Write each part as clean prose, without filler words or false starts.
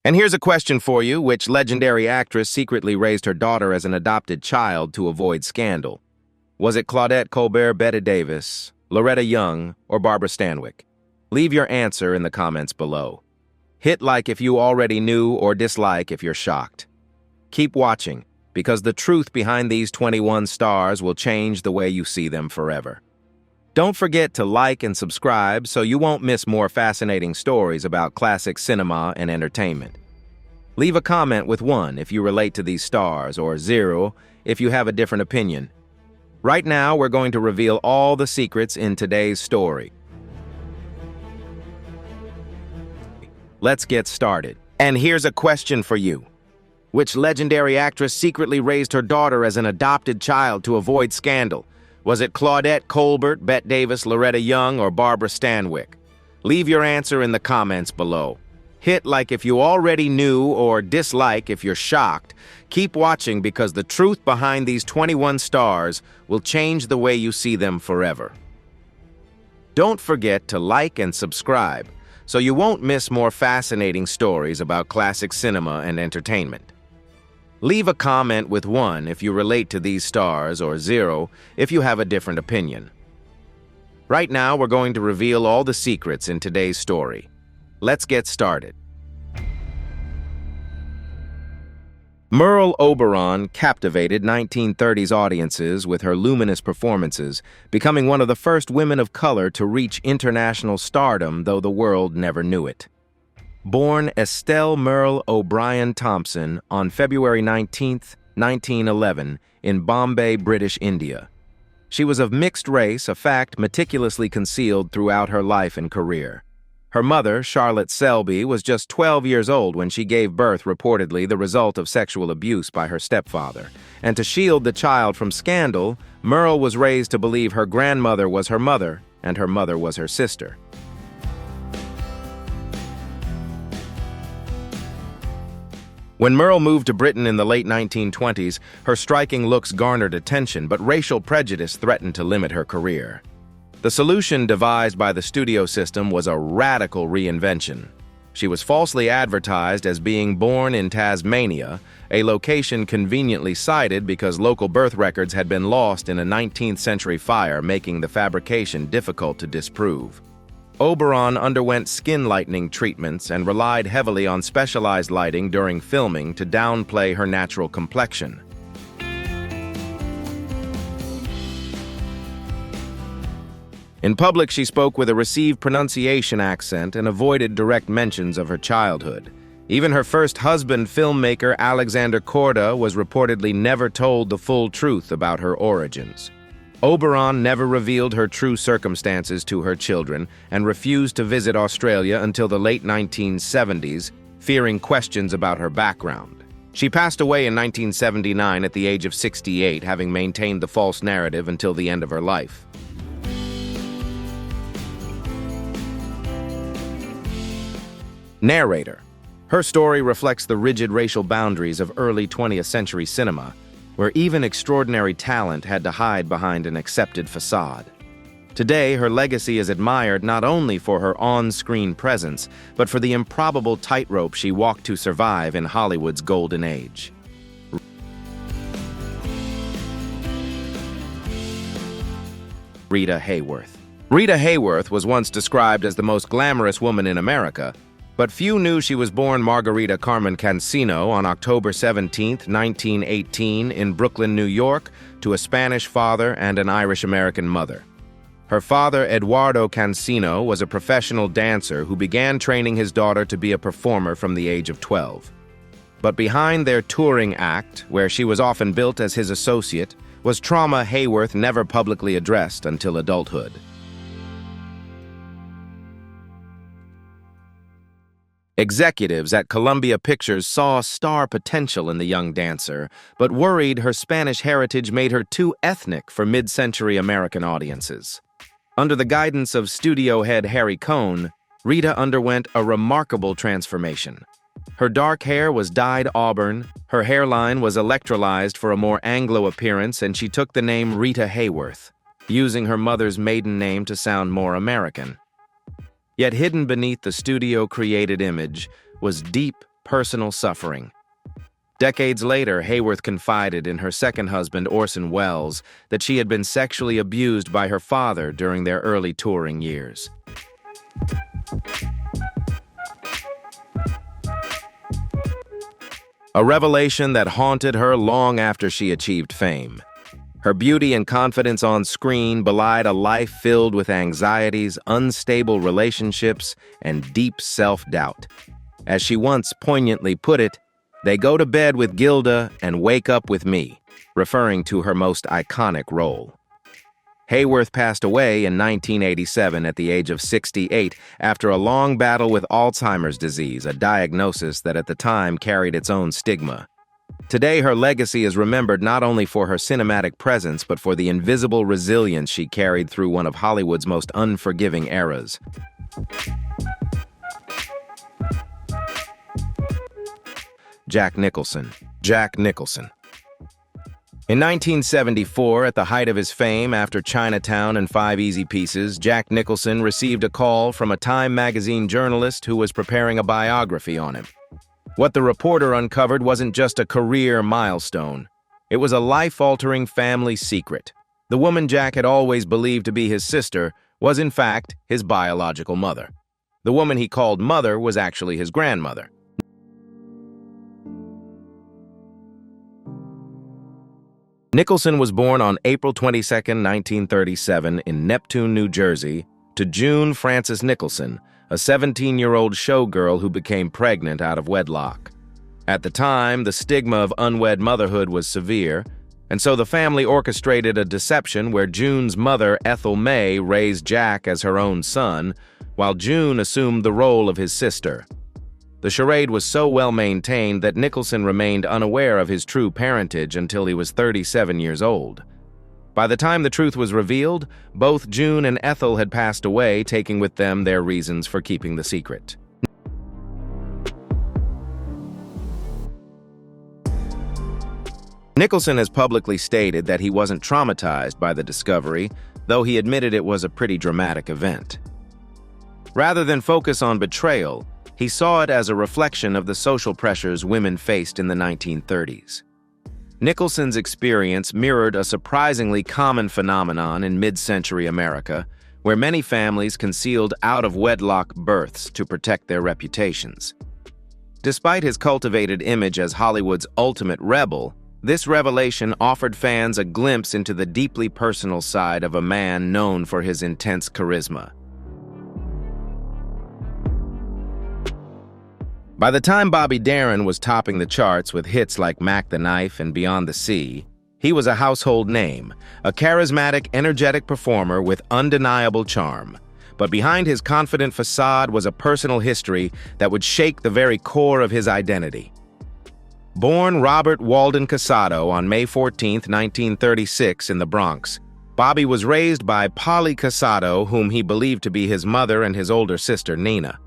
And here's a question for you. Which legendary actress secretly raised her daughter as an adopted child to avoid scandal? Was it Claudette Colbert, Bette Davis, Loretta Young, or Barbara Stanwyck? Leave your answer in the comments below. Hit like if you already knew or dislike if you're shocked. Keep watching, because the truth behind these 21 stars will change the way you see them forever. Don't forget to like and subscribe so you won't miss more fascinating stories about classic cinema and entertainment. Leave a comment with 1 if you relate to these stars, or 0 if you have a different opinion. Right now, we're going to reveal all the secrets in today's story. Let's get started. And here's a question for you. Which legendary actress secretly raised her daughter as an adopted child to avoid scandal? Was it Claudette Colbert, Bette Davis, Loretta Young, or Barbara Stanwyck? Leave your answer in the comments below. Hit like if you already knew or dislike if you're shocked. Keep watching because the truth behind these 21 stars will change the way you see them forever. Don't forget to like and subscribe so you won't miss more fascinating stories about classic cinema and entertainment. Leave a comment with 1 if you relate to these stars, or 0 if you have a different opinion. Right now, we're going to reveal all the secrets in today's story. Let's get started. Merle Oberon captivated 1930s audiences with her luminous performances, becoming one of the first women of color to reach international stardom, though the world never knew it. Born Estelle Merle O'Brien Thompson on February 19, 1911, in Bombay, British India. She was of mixed race, a fact meticulously concealed throughout her life and career. Her mother, Charlotte Selby, was just 12 years old when she gave birth, reportedly the result of sexual abuse by her stepfather. And to shield the child from scandal, Merle was raised to believe her grandmother was her mother and her mother was her sister. When Merle moved to Britain in the late 1920s, her striking looks garnered attention, but racial prejudice threatened to limit her career. The solution devised by the studio system was a radical reinvention. She was falsely advertised as being born in Tasmania, a location conveniently cited because local birth records had been lost in a 19th century fire, making the fabrication difficult to disprove. Oberon underwent skin lightening treatments and relied heavily on specialized lighting during filming to downplay her natural complexion. In public, she spoke with a received pronunciation accent and avoided direct mentions of her childhood. Even her first husband, filmmaker Alexander Korda, was reportedly never told the full truth about her origins. Oberon never revealed her true circumstances to her children and refused to visit Australia until the late 1970s, fearing questions about her background. She passed away in 1979 at the age of 68, having maintained the false narrative until the end of her life. Narrator. Her story reflects the rigid racial boundaries of early 20th century cinema, where even extraordinary talent had to hide behind an accepted facade. Today, her legacy is admired not only for her on-screen presence, but for the improbable tightrope she walked to survive in Hollywood's golden age. Rita Hayworth. Rita Hayworth was once described as the most glamorous woman in America, but few knew she was born Margarita Carmen Cancino on October 17, 1918, in Brooklyn, New York, to a Spanish father and an Irish-American mother. Her father, Eduardo Cancino, was a professional dancer who began training his daughter to be a performer from the age of 12. But behind their touring act, where she was often billed as his associate, was trauma Hayworth never publicly addressed until adulthood. Executives at Columbia Pictures saw star potential in the young dancer, but worried her Spanish heritage made her too ethnic for mid-century American audiences. Under the guidance of studio head Harry Cohn, Rita underwent a remarkable transformation. Her dark hair was dyed auburn, her hairline was electrolyzed for a more Anglo appearance, and she took the name Rita Hayworth, using her mother's maiden name to sound more American. Yet hidden beneath the studio-created image was deep, personal suffering. Decades later, Hayworth confided in her second husband, Orson Welles, that she had been sexually abused by her father during their early touring years. A revelation that haunted her long after she achieved fame. Her beauty and confidence on screen belied a life filled with anxieties, unstable relationships, and deep self-doubt. As she once poignantly put it, "They go to bed with Gilda and wake up with me," referring to her most iconic role. Hayworth passed away in 1987 at the age of 68 after a long battle with Alzheimer's disease, a diagnosis that at the time carried its own stigma. Today, her legacy is remembered not only for her cinematic presence, but for the invisible resilience she carried through one of Hollywood's most unforgiving eras. Jack Nicholson. Jack Nicholson. In 1974, at the height of his fame after Chinatown and Five Easy Pieces, Jack Nicholson received a call from a Time magazine journalist who was preparing a biography on him. What the reporter uncovered wasn't just a career milestone. It was a life-altering family secret. The woman Jack had always believed to be his sister was, in fact, his biological mother. The woman he called mother was actually his grandmother. Nicholson was born on April 22, 1937, in Neptune, New Jersey, to June Frances Nicholson, a 17-year-old showgirl who became pregnant out of wedlock. At the time, the stigma of unwed motherhood was severe, and so the family orchestrated a deception where June's mother, Ethel May, raised Jack as her own son, while June assumed the role of his sister. The charade was so well maintained that Nicholson remained unaware of his true parentage until he was 37 years old. By the time the truth was revealed, both June and Ethel had passed away, taking with them their reasons for keeping the secret. Nicholson has publicly stated that he wasn't traumatized by the discovery, though he admitted it was a pretty dramatic event. Rather than focus on betrayal, he saw it as a reflection of the social pressures women faced in the 1930s. Nicholson's experience mirrored a surprisingly common phenomenon in mid-century America, where many families concealed out-of-wedlock births to protect their reputations. Despite his cultivated image as Hollywood's ultimate rebel, this revelation offered fans a glimpse into the deeply personal side of a man known for his intense charisma. By the time Bobby Darin was topping the charts with hits like Mac the Knife and Beyond the Sea, he was a household name, a charismatic, energetic performer with undeniable charm. But behind his confident facade was a personal history that would shake the very core of his identity. Born Robert Walden Casado on May 14, 1936, in the Bronx, Bobby was raised by Polly Casado, whom he believed to be his mother and his older sister, Nina.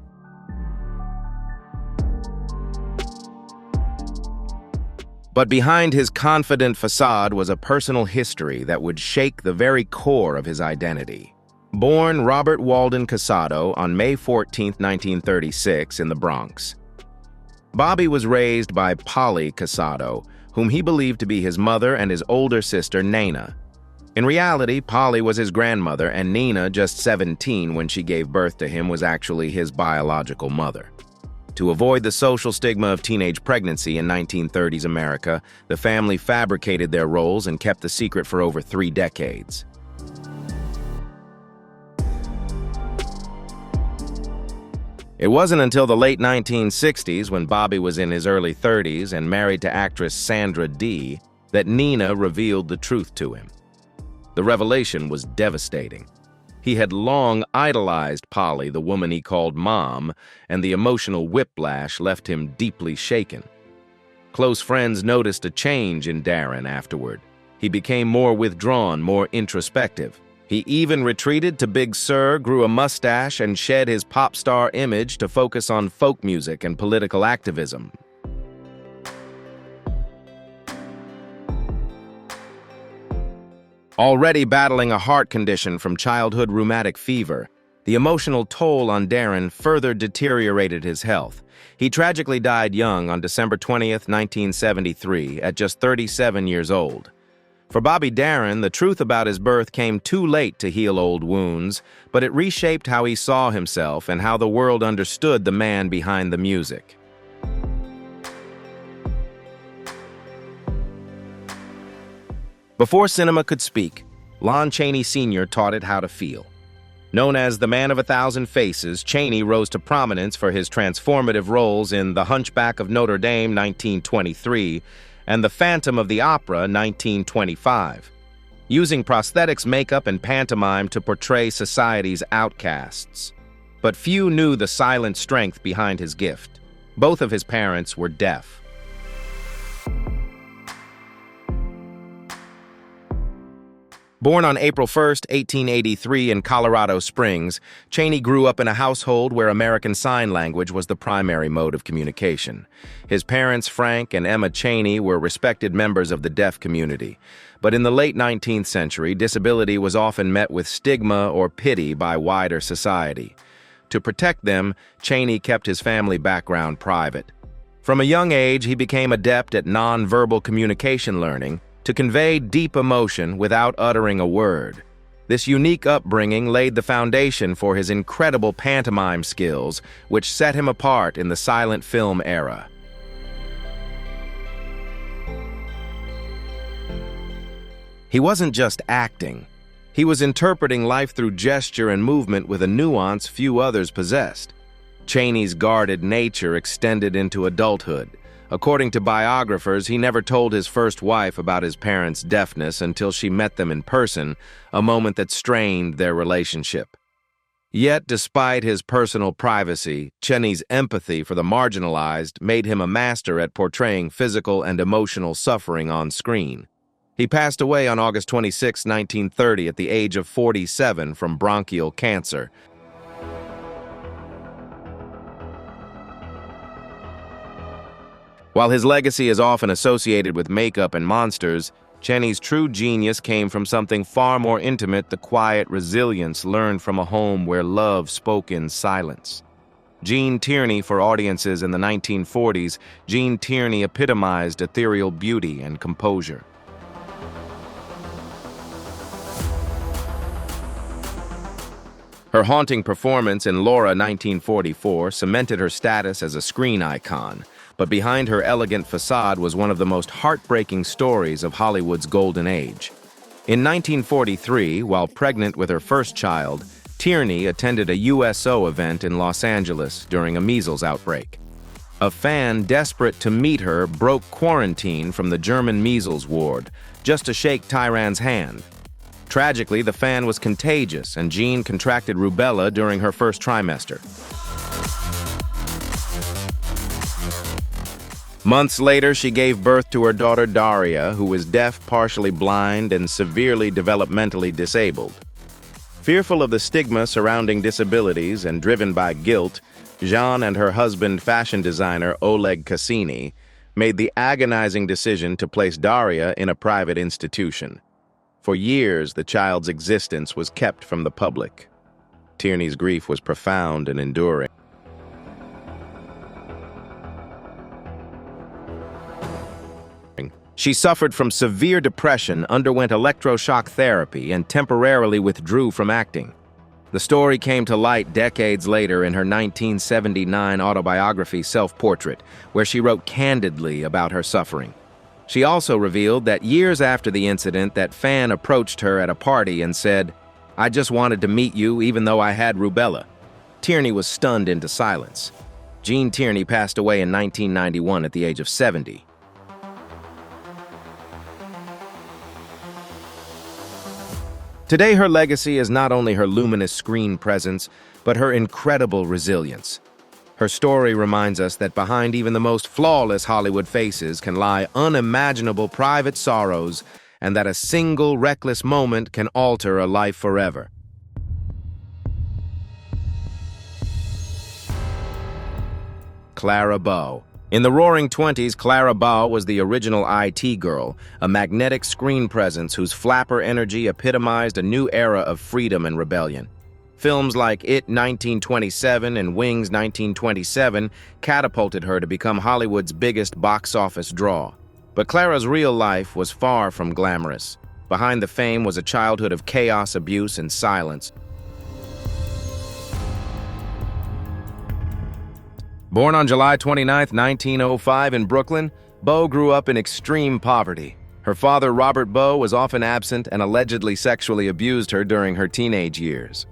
But behind his confident facade was a personal history that would shake the very core of his identity. Born Robert Walden Casado on May 14, 1936, in the Bronx, Bobby was raised by Polly Casado, whom he believed to be his mother and his older sister, Nina. In reality, Polly was his grandmother, and Nina, just 17 when she gave birth to him, was actually his biological mother. To avoid the social stigma of teenage pregnancy in 1930s America, the family fabricated their roles and kept the secret for over 3 decades. It wasn't until the late 1960s, when Bobby was in his early 30s and married to actress Sandra Dee, that Nina revealed the truth to him. The revelation was devastating. He had long idolized Polly, the woman he called Mom, and the emotional whiplash left him deeply shaken. Close friends noticed a change in Darin afterward. He became more withdrawn, more introspective. He even retreated to Big Sur, grew a mustache, and shed his pop star image to focus on folk music and political activism. Already battling a heart condition from childhood rheumatic fever, The emotional toll on Darren further deteriorated his health. He tragically died young on December 20th, 1973, at just 37 years old. For Bobby Darin, the truth about his birth came too late to heal old wounds, but it reshaped how he saw himself and how the world understood the man behind the music. Before cinema could speak, Lon Chaney Sr. taught it how to feel. Known as the Man of a Thousand Faces, Chaney rose to prominence for his transformative roles in The Hunchback of Notre Dame, 1923, and The Phantom of the Opera, 1925, using prosthetics, makeup, and pantomime to portray society's outcasts. But few knew the silent strength behind his gift. Both of his parents were deaf. Born on April 1, 1883 in Colorado Springs, Chaney grew up in a household where American Sign Language was the primary mode of communication. His parents, Frank and Emma Chaney, were respected members of the deaf community. But in the late 19th century, disability was often met with stigma or pity by wider society. To protect them, Chaney kept his family background private. From a young age, he became adept at nonverbal communication learning, to convey deep emotion without uttering a word. This unique upbringing laid the foundation for his incredible pantomime skills, which set him apart in the silent film era. He wasn't just acting. He was interpreting life through gesture and movement with a nuance few others possessed. Chaney's guarded nature extended into adulthood. According to biographers, he never told his first wife about his parents' deafness until she met them in person, a moment that strained their relationship. Yet, despite his personal privacy, Chaney's empathy for the marginalized made him a master at portraying physical and emotional suffering on screen. He passed away on August 26, 1930, at the age of 47 from bronchial cancer. While his legacy is often associated with makeup and monsters, Chaney's true genius came from something far more intimate: the quiet resilience learned from a home where love spoke in silence. Gene Tierney for audiences in the 1940s, Gene Tierney epitomized ethereal beauty and composure. Her haunting performance in Laura 1944 cemented her status as a screen icon. But behind her elegant facade was one of the most heartbreaking stories of Hollywood's golden age. In 1943, while pregnant with her first child, Tierney attended a USO event in Los Angeles during a measles outbreak. A fan desperate to meet her broke quarantine from the German measles ward just to shake Tyran's hand. Tragically, the fan was contagious, and Jean contracted rubella during her first trimester. Months later, she gave birth to her daughter Daria, who was deaf, partially blind, and severely developmentally disabled. Fearful of the stigma surrounding disabilities and driven by guilt, Jean and her husband, fashion designer Oleg Cassini, made the agonizing decision to place Daria in a private institution. For years, the child's existence was kept from the public. Tierney's grief was profound and enduring. She suffered from severe depression, underwent electroshock therapy, and temporarily withdrew from acting. The story came to light decades later in her 1979 autobiography, Self-Portrait, where she wrote candidly about her suffering. She also revealed that years after the incident, that fan approached her at a party and said, "I just wanted to meet you even though I had rubella." Tierney was stunned into silence. Gene Tierney passed away in 1991 at the age of 70. Today, her legacy is not only her luminous screen presence, but her incredible resilience. Her story reminds us that behind even the most flawless Hollywood faces can lie unimaginable private sorrows, and that a single reckless moment can alter a life forever. Clara Bow. In the Roaring Twenties, Clara Bow was the original IT girl, a magnetic screen presence whose flapper energy epitomized a new era of freedom and rebellion. Films like It 1927 and Wings 1927 catapulted her to become Hollywood's biggest box office draw. But Clara's real life was far from glamorous. Behind the fame was a childhood of chaos, abuse, and silence. Born on July 29, 1905 in Brooklyn, Bowe grew up in extreme poverty. Her father, Robert Bowe, was often absent and allegedly sexually abused her during her teenage years.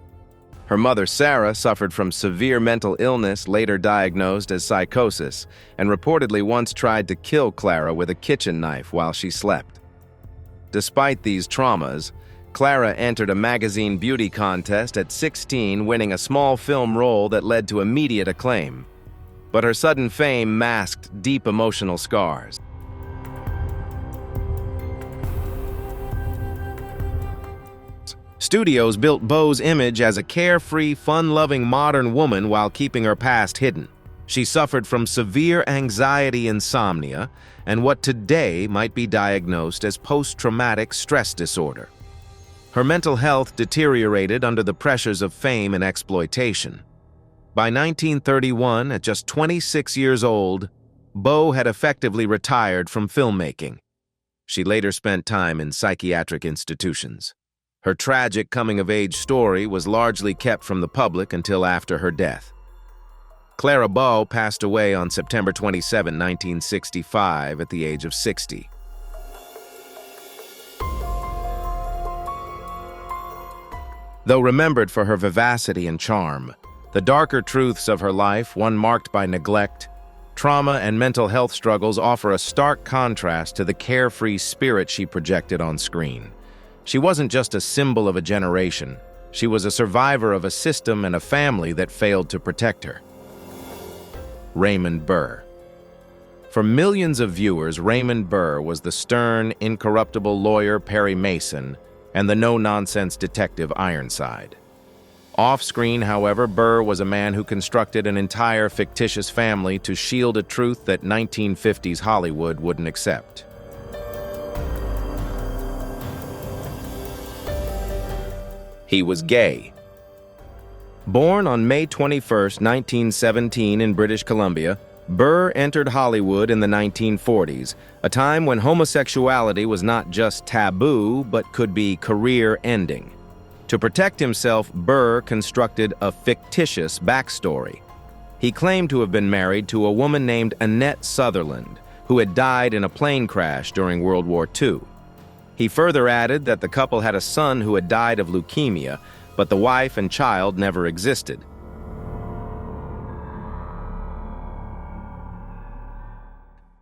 Her mother, Sarah, suffered from severe mental illness, later diagnosed as psychosis, and reportedly once tried to kill Clara with a kitchen knife while she slept. Despite these traumas, Clara entered a magazine beauty contest at 16, winning a small film role that led to immediate acclaim. But her sudden fame masked deep emotional scars. Studios built Bowe's image as a carefree, fun-loving modern woman while keeping her past hidden. She suffered from severe anxiety insomnia and what today might be diagnosed as post-traumatic stress disorder. Her mental health deteriorated under the pressures of fame and exploitation. By 1931, at just 26 years old, Bowe had effectively retired from filmmaking. She later spent time in psychiatric institutions. Her tragic coming-of-age story was largely kept from the public until after her death. Clara Bowe passed away on September 27, 1965, at the age of 60. Though remembered for her vivacity and charm, the darker truths of her life, one marked by neglect, trauma, and mental health struggles, offer a stark contrast to the carefree spirit she projected on screen. She wasn't just a symbol of a generation. She was a survivor of a system and a family that failed to protect her. Raymond Burr. For millions of viewers, Raymond Burr was the stern, incorruptible lawyer Perry Mason and the no-nonsense detective Ironside. Off-screen, however, Burr was a man who constructed an entire fictitious family to shield a truth that 1950s Hollywood wouldn't accept. He was gay. Born on May 21, 1917 in British Columbia, Burr entered Hollywood in the 1940s, a time when homosexuality was not just taboo but could be career-ending. To protect himself, Burr constructed a fictitious backstory. He claimed to have been married to a woman named Annette Sutherland, who had died in a plane crash during World War II. He further added that the couple had a son who had died of leukemia, but the wife and child never existed.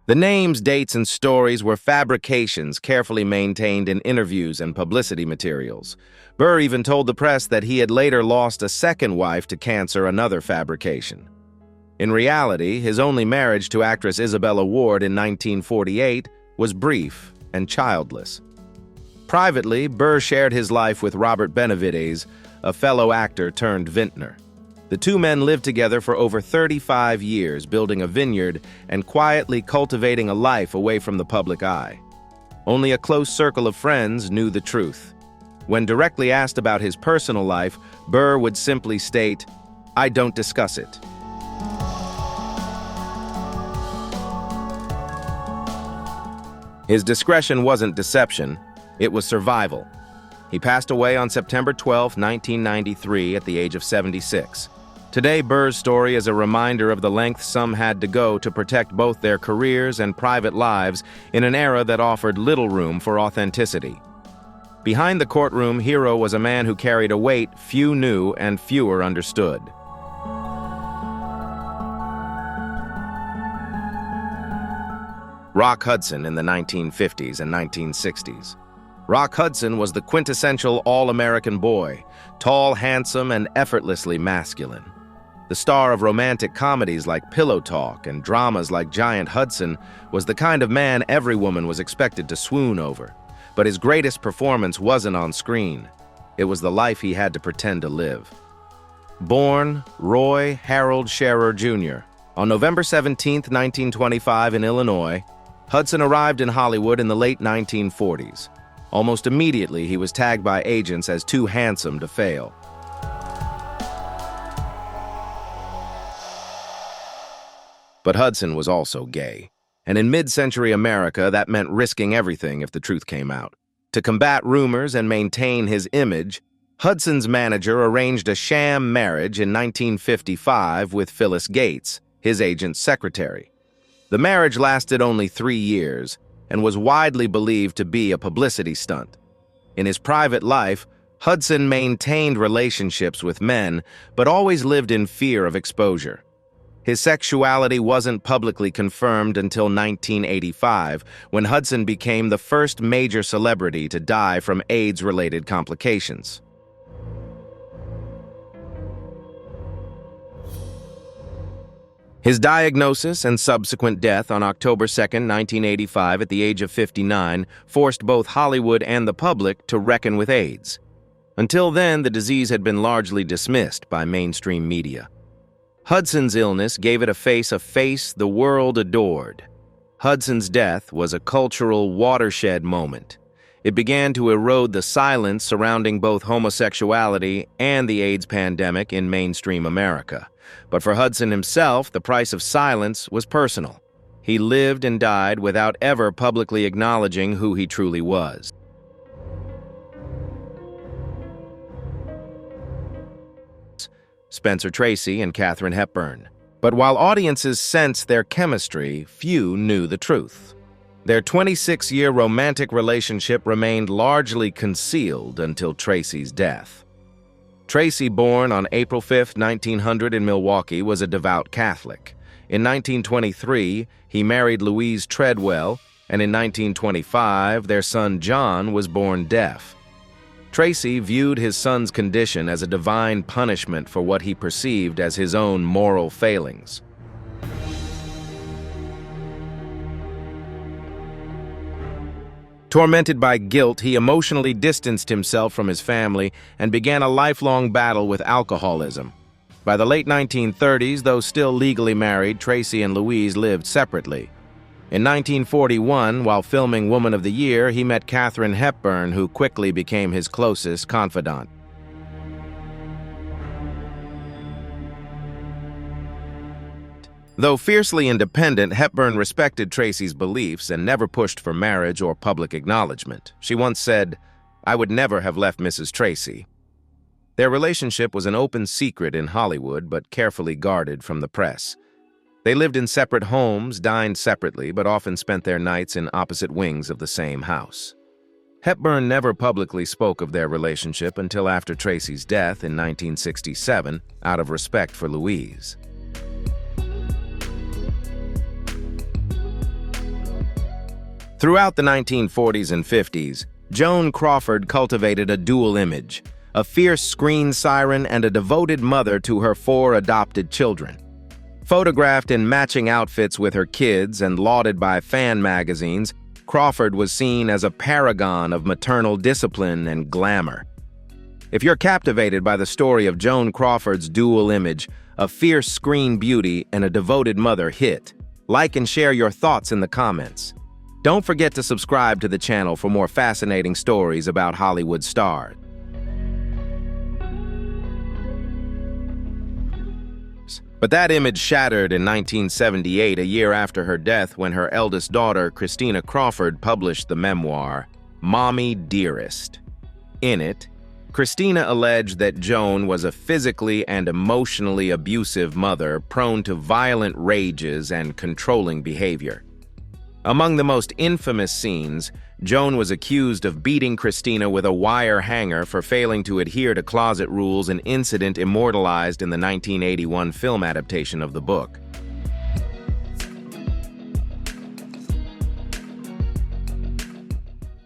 The names, dates, and stories were fabrications carefully maintained in interviews and publicity materials. Burr even told the press that he had later lost a second wife to cancer, another fabrication. In reality, his only marriage to actress Isabella Ward in 1948 was brief and childless. Privately, Burr shared his life with Robert Benavides, a fellow actor turned vintner. The two men lived together for over 35 years, building a vineyard and quietly cultivating a life away from the public eye. Only a close circle of friends knew the truth. When directly asked about his personal life, Burr would simply state, "I don't discuss it." His discretion wasn't deception, it was survival. He passed away on September 12, 1993, at the age of 76. Today, Burr's story is a reminder of the lengths some had to go to protect both their careers and private lives in an era that offered little room for authenticity. Behind the courtroom hero was a man who carried a weight few knew and fewer understood. Rock Hudson in the 1950s and 1960s. Rock Hudson was the quintessential all-American boy, tall, handsome, and effortlessly masculine. The star of romantic comedies like Pillow Talk and dramas like Giant Hudson was the kind of man every woman was expected to swoon over. But his greatest performance wasn't on screen. It was the life he had to pretend to live. Born Roy Harold Scherer, Jr. on November 17, 1925 in Illinois, Hudson arrived in Hollywood in the late 1940s. Almost immediately, he was tagged by agents as too handsome to fail. But Hudson was also gay. And in mid-century America, that meant risking everything if the truth came out. To combat rumors and maintain his image, Hudson's manager arranged a sham marriage in 1955 with Phyllis Gates, his agent's secretary. The marriage lasted only 3 years and was widely believed to be a publicity stunt. In his private life, Hudson maintained relationships with men, but always lived in fear of exposure. His sexuality wasn't publicly confirmed until 1985, when Hudson became the first major celebrity to die from AIDS-related complications. His diagnosis and subsequent death on October 2, 1985, at the age of 59, forced both Hollywood and the public to reckon with AIDS. Until then, the disease had been largely dismissed by mainstream media. Hudson's illness gave it a face the world adored. Hudson's death was a cultural watershed moment. It began to erode the silence surrounding both homosexuality and the AIDS pandemic in mainstream America. But for Hudson himself, the price of silence was personal. He lived and died without ever publicly acknowledging who he truly was. Spencer Tracy and Katharine Hepburn. But while audiences sensed their chemistry, few knew the truth. Their 26-year romantic relationship remained largely concealed until Tracy's death. Tracy, born on April 5, 1900 in Milwaukee, was a devout Catholic. In 1923, he married Louise Treadwell, and in 1925, their son John was born deaf. Tracy viewed his son's condition as a divine punishment for what he perceived as his own moral failings. Tormented by guilt, he emotionally distanced himself from his family and began a lifelong battle with alcoholism. By the late 1930s, though still legally married, Tracy and Louise lived separately. In 1941, while filming Woman of the Year, he met Katharine Hepburn, who quickly became his closest confidant. Though fiercely independent, Hepburn respected Tracy's beliefs and never pushed for marriage or public acknowledgement. She once said, "I would never have left Mrs. Tracy." Their relationship was an open secret in Hollywood, but carefully guarded from the press. They lived in separate homes, dined separately, but often spent their nights in opposite wings of the same house. Hepburn never publicly spoke of their relationship until after Tracy's death in 1967, out of respect for Louise. Throughout the 1940s and 50s, Joan Crawford cultivated a dual image, a fierce screen siren and a devoted mother to her 4 adopted children. Photographed in matching outfits with her kids and lauded by fan magazines, Crawford was seen as a paragon of maternal discipline and glamour. If you're captivated by the story of Joan Crawford's dual image, a fierce screen beauty and a devoted mother, hit like and share your thoughts in the comments. Don't forget to subscribe to the channel for more fascinating stories about Hollywood stars. But that image shattered in 1978, a year after her death, when her eldest daughter, Christina Crawford, published the memoir, Mommy Dearest. In it, Christina alleged that Joan was a physically and emotionally abusive mother, prone to violent rages and controlling behavior. Among the most infamous scenes, Joan was accused of beating Christina with a wire hanger for failing to adhere to closet rules, an incident immortalized in the 1981 film adaptation of the book.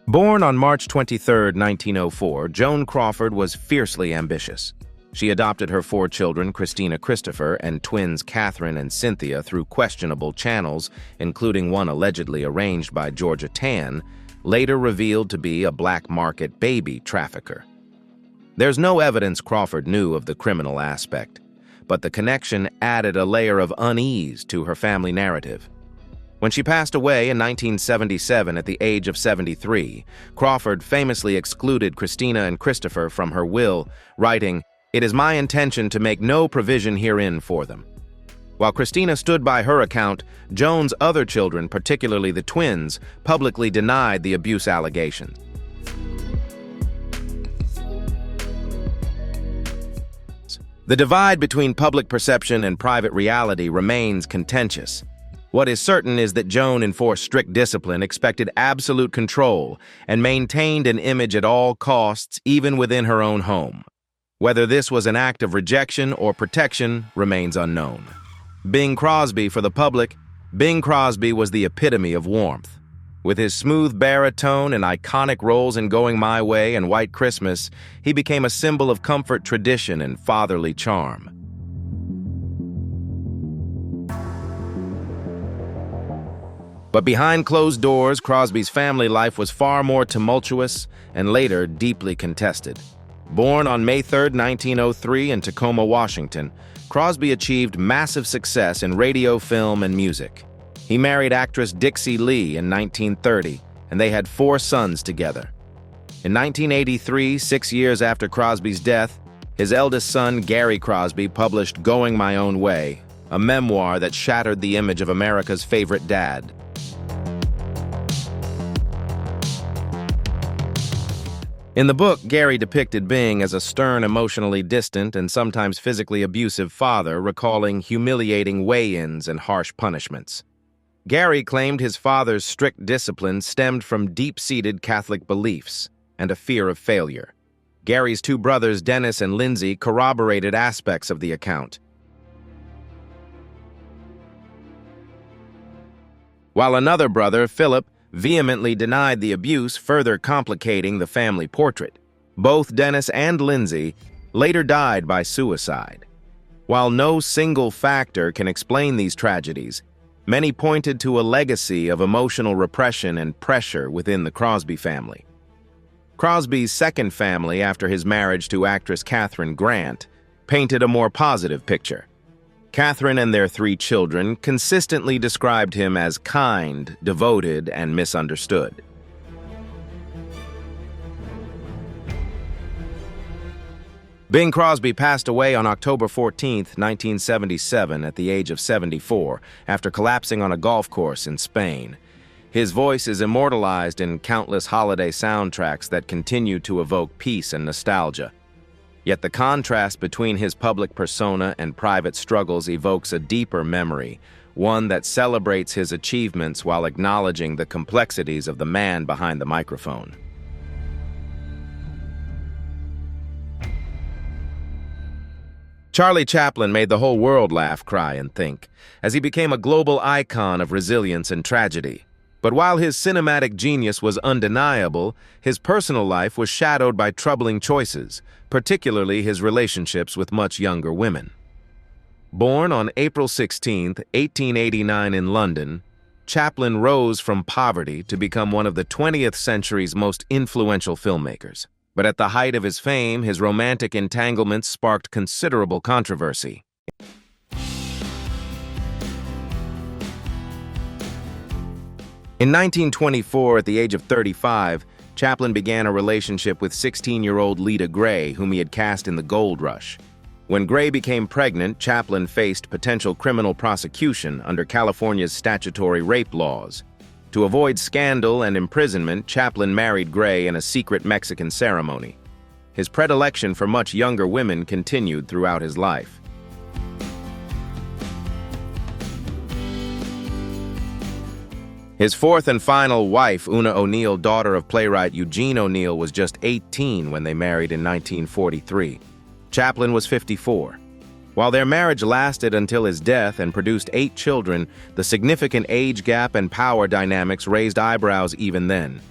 Born on March 23, 1904, Joan Crawford was fiercely ambitious. She adopted her 4 children, Christina Christopher, and twins Catherine and Cynthia, through questionable channels, including one allegedly arranged by Georgia Tann, later revealed to be a black market baby trafficker. There's no evidence Crawford knew of the criminal aspect, but the connection added a layer of unease to her family narrative. When she passed away in 1977 at the age of 73, Crawford famously excluded Christina and Christopher from her will, writing, "It is my intention to make no provision herein for them." While Christina stood by her account, Joan's other children, particularly the twins, publicly denied the abuse allegations. The divide between public perception and private reality remains contentious. What is certain is that Joan enforced strict discipline, expected absolute control, and maintained an image at all costs, even within her own home. Whether this was an act of rejection or protection remains unknown. Bing Crosby for the public, Bing Crosby was the epitome of warmth. With his smooth baritone and iconic roles in Going My Way and White Christmas, he became a symbol of comfort, tradition, and fatherly charm. But behind closed doors, Crosby's family life was far more tumultuous and later deeply contested. Born on May 3, 1903 in Tacoma, Washington, Crosby achieved massive success in radio, film, and music. He married actress Dixie Lee in 1930, and they had 4 sons together. In 1983, 6 years after Crosby's death, his eldest son, Gary Crosby, published Going My Own Way, a memoir that shattered the image of America's favorite dad. In the book, Gary depicted Bing as a stern, emotionally distant, and sometimes physically abusive father, recalling humiliating weigh-ins and harsh punishments. Gary claimed his father's strict discipline stemmed from deep-seated Catholic beliefs and a fear of failure. Gary's 2 brothers, Dennis and Lindsay, corroborated aspects of the account. While another brother, Philip, vehemently denied the abuse, further complicating the family portrait. Both Dennis and Lindsay later died by suicide. While no single factor can explain these tragedies, many pointed to a legacy of emotional repression and pressure within the Crosby family. Crosby's second family, after his marriage to actress Catherine Grant, painted a more positive picture. Catherine and their 3 children consistently described him as kind, devoted, and misunderstood. Bing Crosby passed away on October 14, 1977, at the age of 74, after collapsing on a golf course in Spain. His voice is immortalized in countless holiday soundtracks that continue to evoke peace and nostalgia. Yet the contrast between his public persona and private struggles evokes a deeper memory, one that celebrates his achievements while acknowledging the complexities of the man behind the microphone. Charlie Chaplin made the whole world laugh, cry, and think, as he became a global icon of resilience and tragedy. But while his cinematic genius was undeniable, his personal life was shadowed by troubling choices, particularly his relationships with much younger women. Born on April 16, 1889 in London, Chaplin rose from poverty to become one of the 20th century's most influential filmmakers. But at the height of his fame, his romantic entanglements sparked considerable controversy. In 1924, at the age of 35, Chaplin began a relationship with 16-year-old Lita Gray, whom he had cast in The Gold Rush. When Gray became pregnant, Chaplin faced potential criminal prosecution under California's statutory rape laws. To avoid scandal and imprisonment, Chaplin married Gray in a secret Mexican ceremony. His predilection for much younger women continued throughout his life. His 4th and final wife, Una O'Neill, daughter of playwright Eugene O'Neill, was just 18 when they married in 1943. Chaplin was 54. While their marriage lasted until his death and produced 8 children, the significant age gap and power dynamics raised eyebrows even then.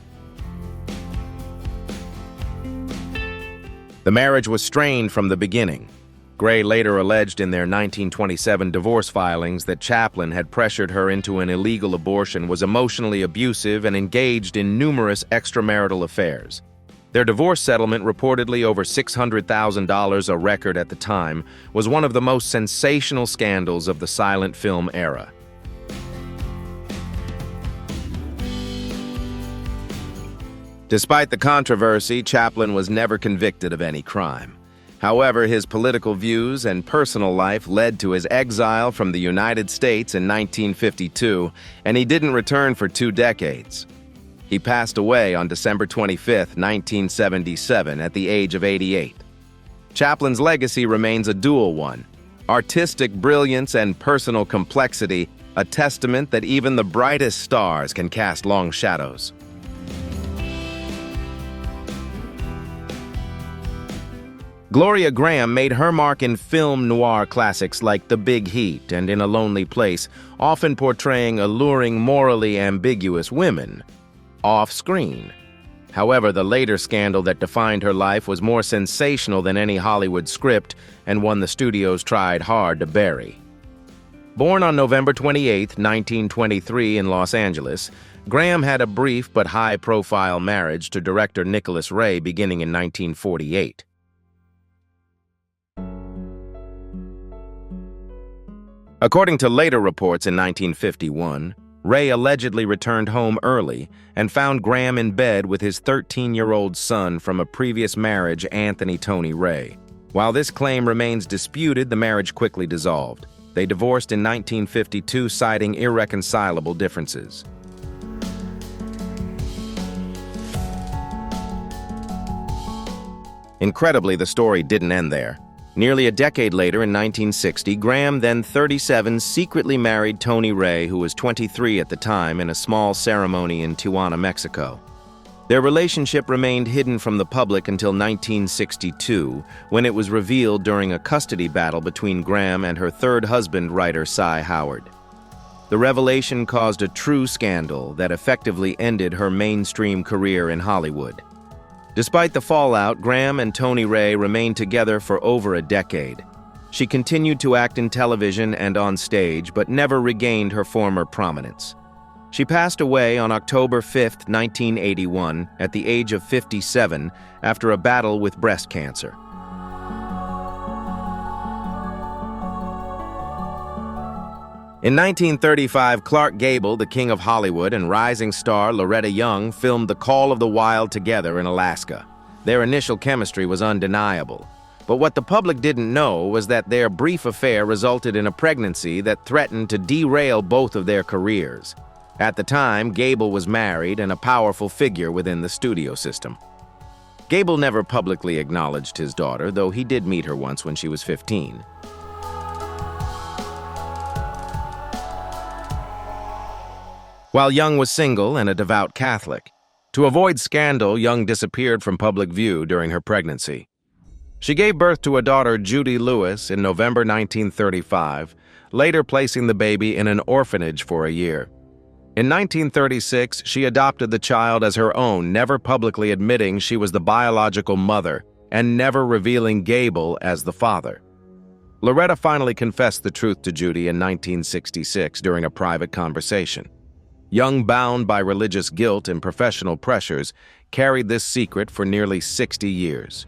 The marriage was strained from the beginning. Gray later alleged in their 1927 divorce filings that Chaplin had pressured her into an illegal abortion, was emotionally abusive, and engaged in numerous extramarital affairs. Their divorce settlement, reportedly over $600,000, a record at the time, was one of the most sensational scandals of the silent film era. Despite the controversy, Chaplin was never convicted of any crime. However, his political views and personal life led to his exile from the United States in 1952, and he didn't return for 2 decades. He passed away on December 25, 1977, at the age of 88. Chaplin's legacy remains a dual one: artistic brilliance and personal complexity, a testament that even the brightest stars can cast long shadows. Gloria Graham made her mark in film noir classics like The Big Heat and In a Lonely Place, often portraying alluring, morally ambiguous women off-screen. However, the later scandal that defined her life was more sensational than any Hollywood script and one the studios tried hard to bury. Born on November 28, 1923 in Los Angeles, Graham had a brief but high-profile marriage to director Nicholas Ray beginning in 1948. According to later reports in 1951, Ray allegedly returned home early and found Graham in bed with his 13-year-old son from a previous marriage, Anthony Tony Ray. While this claim remains disputed, the marriage quickly dissolved. They divorced in 1952, citing irreconcilable differences. Incredibly, the story didn't end there. Nearly a decade later, in 1960, Graham, then 37, secretly married Tony Ray, who was 23 at the time, in a small ceremony in Tijuana, Mexico. Their relationship remained hidden from the public until 1962, when it was revealed during a custody battle between Graham and her third husband, writer Cy Howard. The revelation caused a true scandal that effectively ended her mainstream career in Hollywood. Despite the fallout, Graham and Tony Ray remained together for over a decade. She continued to act in television and on stage, but never regained her former prominence. She passed away on October 5, 1981, at the age of 57, after a battle with breast cancer. In 1935, Clark Gable, the King of Hollywood, and rising star Loretta Young filmed The Call of the Wild together in Alaska. Their initial chemistry was undeniable. But what the public didn't know was that their brief affair resulted in a pregnancy that threatened to derail both of their careers. At the time, Gable was married and a powerful figure within the studio system. Gable never publicly acknowledged his daughter, though he did meet her once when she was 15. While Young was single and a devout Catholic, to avoid scandal, Young disappeared from public view during her pregnancy. She gave birth to a daughter, Judy Lewis, in November 1935, later placing the baby in an orphanage for a year. In 1936, she adopted the child as her own, never publicly admitting she was the biological mother and never revealing Gable as the father. Loretta finally confessed the truth to Judy in 1966 during a private conversation. Young, bound by religious guilt and professional pressures, carried this secret for nearly 60 years.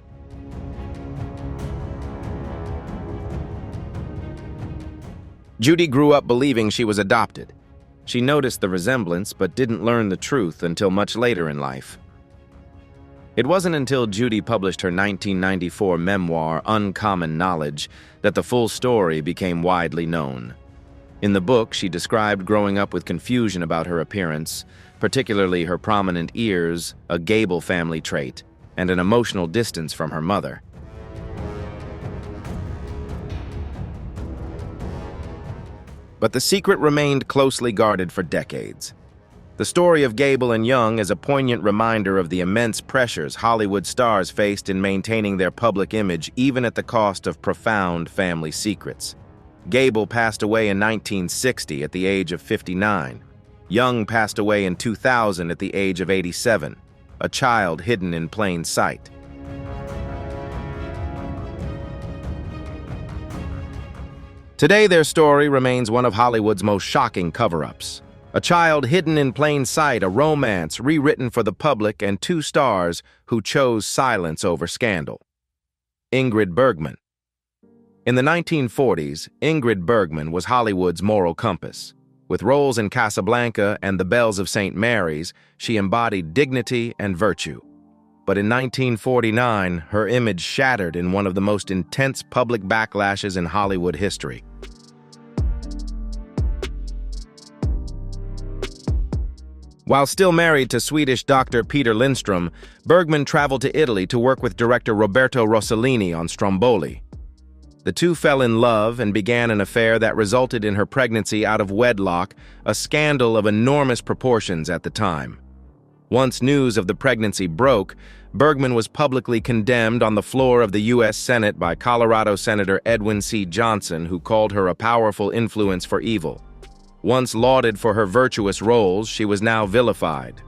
Judy grew up believing she was adopted. She noticed the resemblance but didn't learn the truth until much later in life. It wasn't until Judy published her 1994 memoir, Uncommon Knowledge, that the full story became widely known. In the book, she described growing up with confusion about her appearance, particularly her prominent ears, a Gable family trait, and an emotional distance from her mother. But the secret remained closely guarded for decades. The story of Gable and Young is a poignant reminder of the immense pressures Hollywood stars faced in maintaining their public image, even at the cost of profound family secrets. Gable passed away in 1960 at the age of 59. Young passed away in 2000 at the age of 87, a child hidden in plain sight. Today, their story remains one of Hollywood's most shocking cover-ups. A child hidden in plain sight, a romance rewritten for the public, and 2 stars who chose silence over scandal. Ingrid Bergman. In the 1940s, Ingrid Bergman was Hollywood's moral compass. With roles in Casablanca and The Bells of St. Mary's, she embodied dignity and virtue. but in 1949, her image shattered in one of the most intense public backlashes in Hollywood history. While still married to Swedish Dr. Peter Lindström, Bergman traveled to Italy to work with director Roberto Rossellini on Stromboli. The two fell in love and began an affair that resulted in her pregnancy out of wedlock, a scandal of enormous proportions at the time. Once news of the pregnancy broke, Bergman was publicly condemned on the floor of the U.S. Senate by Colorado Senator Edwin C. Johnson, who called her a powerful influence for evil. Once lauded for her virtuous roles, she was now vilified.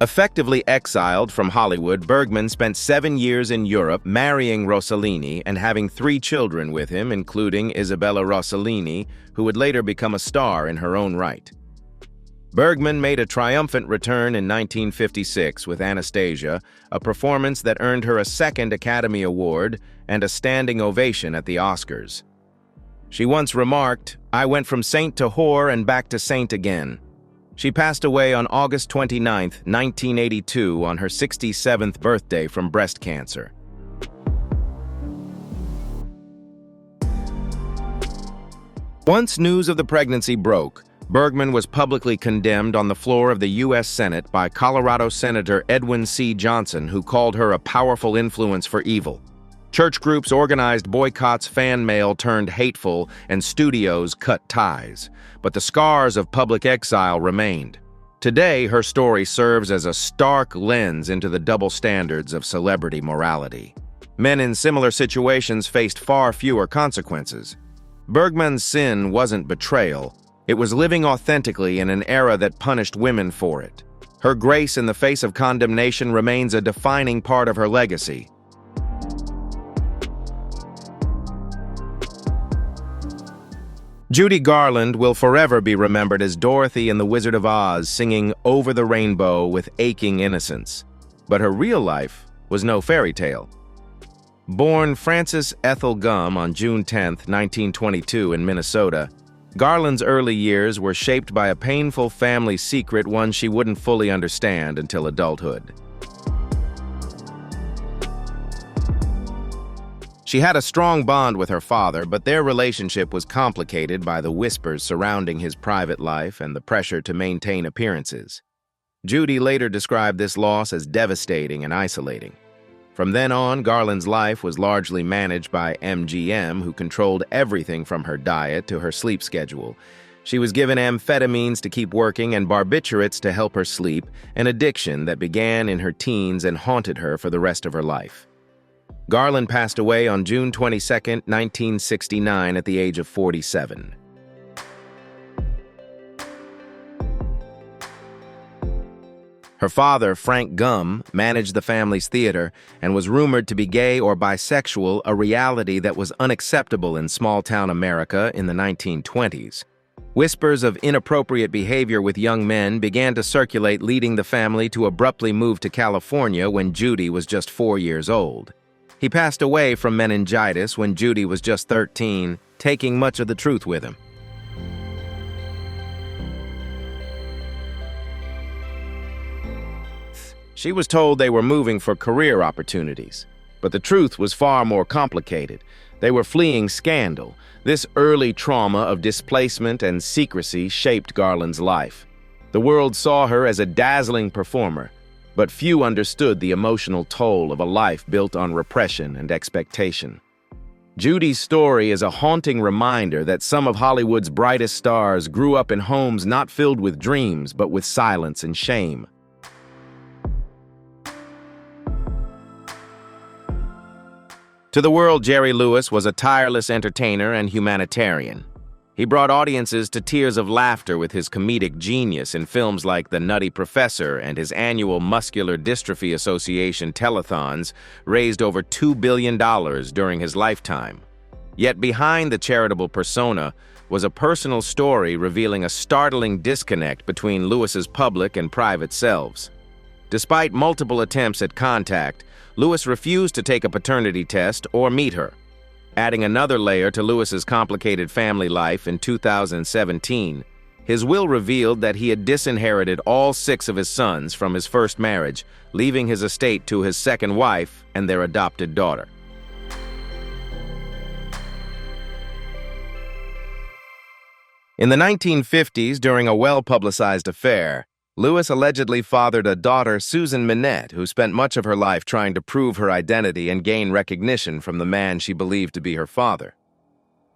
Effectively exiled from Hollywood, Bergman spent 7 years in Europe, marrying Rossellini and having 3 children with him, including Isabella Rossellini, who would later become a star in her own right. Bergman made a triumphant return in 1956 with Anastasia, a performance that earned her a 2nd Academy Award and a standing ovation at the Oscars. She once remarked, "I went from saint to whore and back to saint again." She passed away on August 29, 1982, on her 67th birthday from breast cancer. Once news of the pregnancy broke, Bergman was publicly condemned on the floor of the U.S. Senate by Colorado Senator Edwin C. Johnson, who called her a powerful influence for evil. Church groups organized boycotts, fan mail turned hateful, and studios cut ties. But the scars of public exile remained. Today, her story serves as a stark lens into the double standards of celebrity morality. Men in similar situations faced far fewer consequences. Bergman's sin wasn't betrayal. It was living authentically in an era that punished women for it. Her grace in the face of condemnation remains a defining part of her legacy. Judy Garland will forever be remembered as Dorothy in The Wizard of Oz, singing "Over the Rainbow" with aching innocence. But her real life was no fairy tale. Born Frances Ethel Gumm on June 10, 1922 in Minnesota, Garland's early years were shaped by a painful family secret, one she wouldn't fully understand until adulthood. She had a strong bond with her father, but their relationship was complicated by the whispers surrounding his private life and the pressure to maintain appearances. Judy later described this loss as devastating and isolating. From then on, Garland's life was largely managed by MGM, who controlled everything from her diet to her sleep schedule. She was given amphetamines to keep working and barbiturates to help her sleep, an addiction that began in her teens and haunted her for the rest of her life. Garland passed away on June 22, 1969, at the age of 47. Her father, Frank Gumm, managed the family's theater and was rumored to be gay or bisexual, a reality that was unacceptable in small-town America in the 1920s. Whispers of inappropriate behavior with young men began to circulate, leading the family to abruptly move to California when Judy was just 4 years old. He passed away from meningitis when Judy was just 13, taking much of the truth with him. She was told they were moving for career opportunities, but the truth was far more complicated. They were fleeing scandal. This early trauma of displacement and secrecy shaped Garland's life. The world saw her as a dazzling performer, but few understood the emotional toll of a life built on repression and expectation. Judy's story is a haunting reminder that some of Hollywood's brightest stars grew up in homes not filled with dreams, but with silence and shame. To the world, Jerry Lewis was a tireless entertainer and humanitarian. He brought audiences to tears of laughter with his comedic genius in films like The Nutty Professor, and his annual Muscular Dystrophy Association telethons raised over $2 billion during his lifetime. Yet behind the charitable persona was a personal story revealing a startling disconnect between Lewis's public and private selves. Despite multiple attempts at contact, Lewis refused to take a paternity test or meet her. Adding another layer to Lewis's complicated family life, in 2017, His will revealed that he had disinherited all 6 of his sons from his first marriage, leaving his estate to his second wife and their adopted daughter. In the 1950s, during a well-publicized affair, Lewis allegedly fathered a daughter, Susan Minette, who spent much of her life trying to prove her identity and gain recognition from the man she believed to be her father.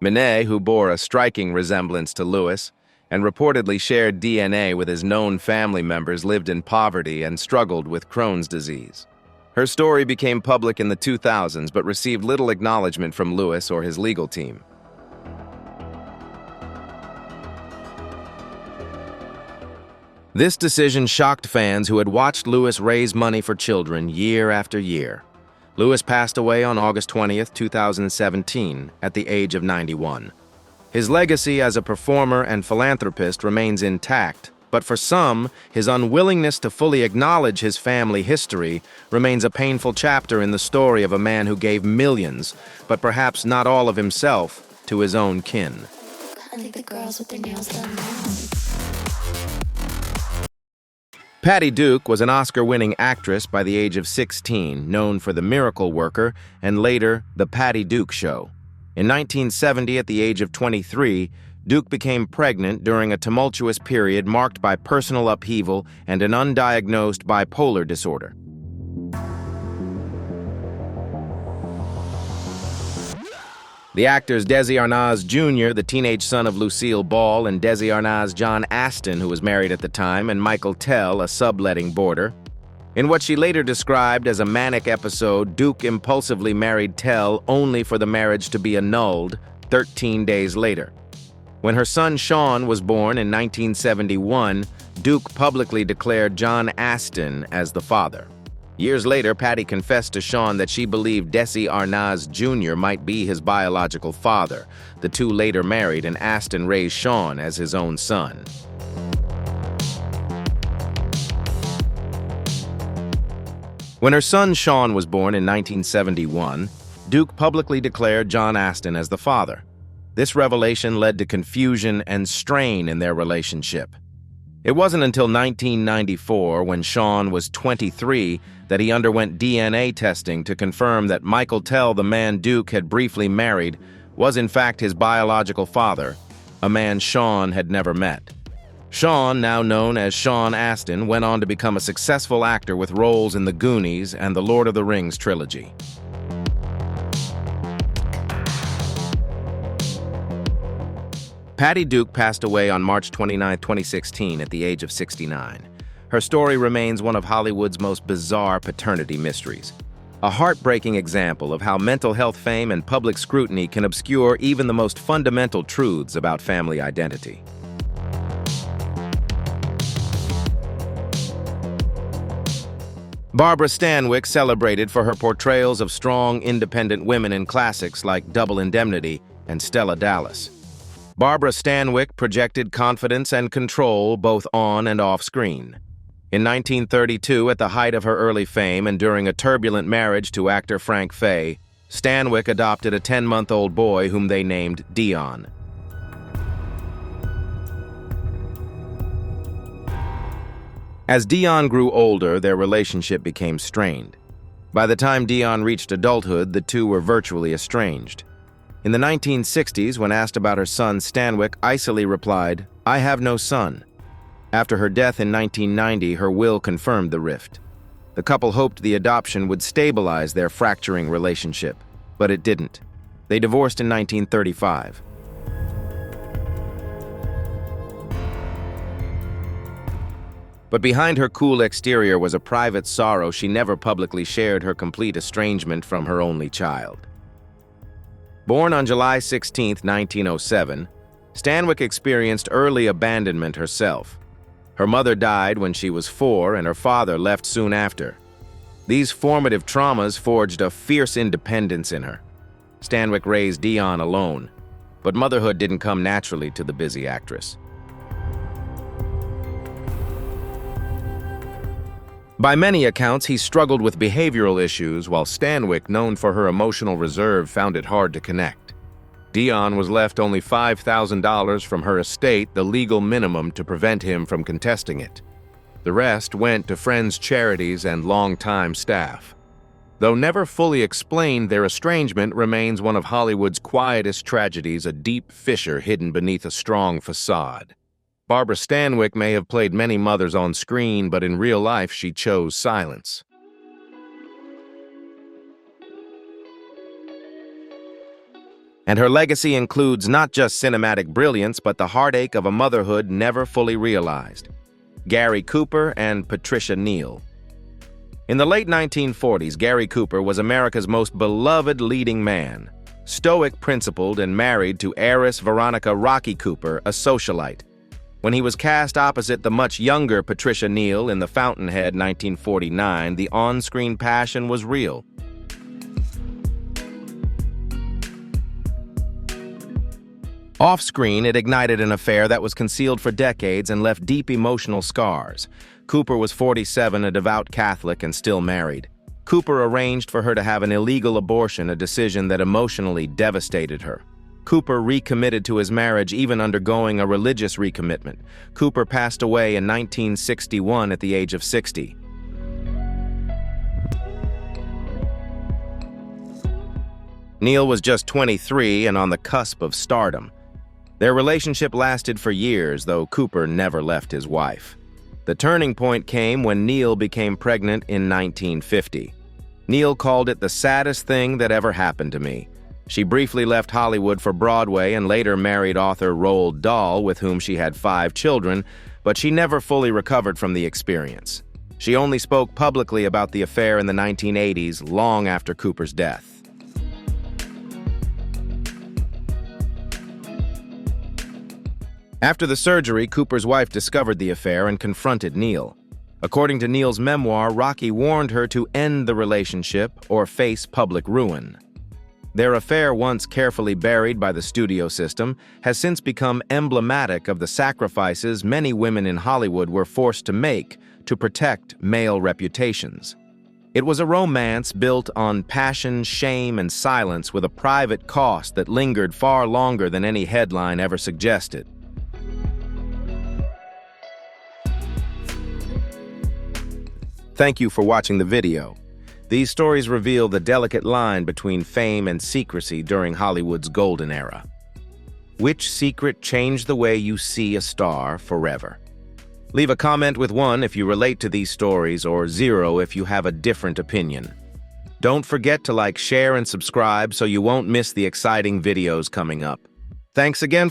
Minette, who bore a striking resemblance to Lewis and reportedly shared DNA with his known family members, lived in poverty and struggled with Crohn's disease. Her story became public in the 2000s but received little acknowledgement from Lewis or his legal team. This decision shocked fans who had watched Lewis raise money for children year after year. Lewis passed away on August 20th, 2017, at the age of 91. His legacy as a performer and philanthropist remains intact, but for some, his unwillingness to fully acknowledge his family history remains a painful chapter in the story of a man who gave millions, but perhaps not all of himself, to his own kin. I think the girls with their nails done now. Patty Duke was an Oscar-winning actress by the age of 16, known for The Miracle Worker and later The Patty Duke Show. In 1970, at the age of 23, Duke became pregnant during a tumultuous period marked by personal upheaval and an undiagnosed bipolar disorder. The actors Desi Arnaz Jr., the teenage son of Lucille Ball, and Desi Arnaz John Aston, who was married at the time, and Michael Tell, a subletting boarder. In what she later described as a manic episode, Duke impulsively married Tell only for the marriage to be annulled 13 days later. When her son Sean was born in 1971, Duke publicly declared John Aston as the father. Years later, Patty confessed to Sean that she believed Desi Arnaz Jr. might be his biological father. The two later married, and Aston raised Sean as his own son. When her son Sean was born in 1971, Duke publicly declared John Aston as the father. This revelation led to confusion and strain in their relationship. It wasn't until 1994, when Sean was 23, that he underwent DNA testing to confirm that Michael Tell, the man Duke had briefly married, was in fact his biological father, a man Sean had never met. Sean, now known as Sean Astin, went on to become a successful actor with roles in The Goonies and the Lord of the Rings trilogy. Patty Duke passed away on March 29, 2016, at the age of 69. Her story remains one of Hollywood's most bizarre paternity mysteries. A heartbreaking example of how mental health fame and public scrutiny can obscure even the most fundamental truths about family identity. Barbara Stanwyck, celebrated for her portrayals of strong, independent women in classics like Double Indemnity and Stella Dallas. Barbara Stanwyck projected confidence and control both on and off screen. In 1932, at the height of her early fame and during a turbulent marriage to actor Frank Fay, Stanwyck adopted a 10-month-old boy whom they named Dion. As Dion grew older, their relationship became strained. By the time Dion reached adulthood, the two were virtually estranged. In the 1960s, when asked about her son, Stanwyck icily replied, "I have no son." After her death in 1990, her will confirmed the rift. The couple hoped the adoption would stabilize their fracturing relationship, but it didn't. They divorced in 1935. But behind her cool exterior was a private sorrow. She never publicly shared her complete estrangement from her only child. Born on July 16, 1907, Stanwyck experienced early abandonment herself. Her mother died when she was 4, and her father left soon after. These formative traumas forged a fierce independence in her. Stanwyck raised Dion alone, but motherhood didn't come naturally to the busy actress. By many accounts, he struggled with behavioral issues, while Stanwyck, known for her emotional reserve, found it hard to connect. Dion was left only $5,000 from her estate, the legal minimum to prevent him from contesting it. The rest went to friends' charities and longtime staff. Though never fully explained, their estrangement remains one of Hollywood's quietest tragedies, a deep fissure hidden beneath a strong facade. Barbara Stanwyck may have played many mothers on screen, but in real life she chose silence. And her legacy includes not just cinematic brilliance, but the heartache of a motherhood never fully realized. Gary Cooper and Patricia Neal. In the late 1940s, Gary Cooper was America's most beloved leading man. Stoic, principled, and married to heiress Veronica "Rocky" Cooper, a socialite. When he was cast opposite the much younger Patricia Neal in The Fountainhead 1949, the on-screen passion was real. Off-screen, it ignited an affair that was concealed for decades and left deep emotional scars. Cooper was 47, a devout Catholic, and still married. Cooper arranged for her to have an illegal abortion, a decision that emotionally devastated her. Cooper recommitted to his marriage, even undergoing a religious recommitment. Cooper passed away in 1961 at the age of 60. Neal was just 23 and on the cusp of stardom. Their relationship lasted for years, though Cooper never left his wife. The turning point came when Neal became pregnant in 1950. Neal called it the saddest thing that ever happened to me. She briefly left Hollywood for Broadway and later married author Roald Dahl, with whom she had 5 children, but she never fully recovered from the experience. She only spoke publicly about the affair in the 1980s, long after Cooper's death. After the surgery, Cooper's wife discovered the affair and confronted Neal. According to Neal's memoir, Rocky warned her to end the relationship or face public ruin. Their affair, once carefully buried by the studio system, has since become emblematic of the sacrifices many women in Hollywood were forced to make to protect male reputations. It was a romance built on passion, shame, and silence, with a private cost that lingered far longer than any headline ever suggested. Thank you for watching the video. These stories reveal the delicate line between fame and secrecy during Hollywood's golden era. Which secret changed the way you see a star forever? Leave a comment with 1 if you relate to these stories, or 0 if you have a different opinion. Don't forget to like, share, and subscribe so you won't miss the exciting videos coming up. Thanks again.